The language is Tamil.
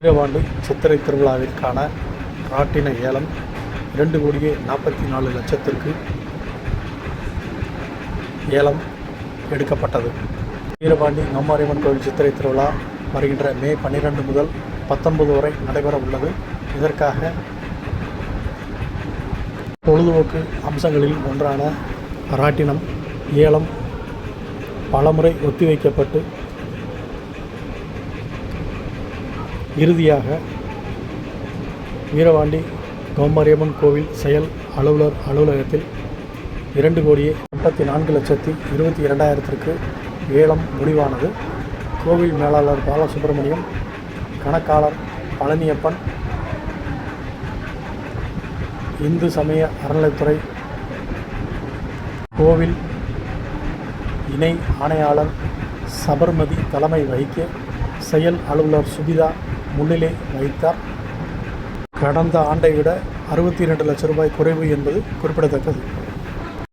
வீரபாண்டி சித்திரை திருவிழாவிற்கான ராட்டின ஏலம் 2,44,00,000க்கு ஏலம் எடுக்கப்பட்டது. வீரபாண்டி கம்மாரியம்மன் கோவில் சித்திரை திருவிழா வருகின்ற மே 12 முதல் 19 வரை நடைபெற உள்ளது. இதற்காக பொழுதுபோக்கு அம்சங்களில் ஒன்றான ராட்டினம் ஏலம் பலமுறை ஒத்திவைக்கப்பட்டு இறுதியாக வீரபாண்டி கம்மாரியம்மன் கோவில் செயல் அலுவலர் அலுவலகத்தில் 2,84,22,200க்கு ஏலம் முடிவானது. கோவில் மேலாளர் பாலசுப்ரமணியம், கணக்காளர் பழனியப்பன், இந்து சமய அறநிலைத்துறை கோவில் இணை ஆணையாளர் சபர்மதி தலைமை வகிக்க செயல் அலுவலர் சுபிதா முன்னிலை வகித்தார். கடந்த ஆண்டை விட 62 லட்சம் ரூபாய் குறைவு என்பது குறிப்பிடத்தக்கது.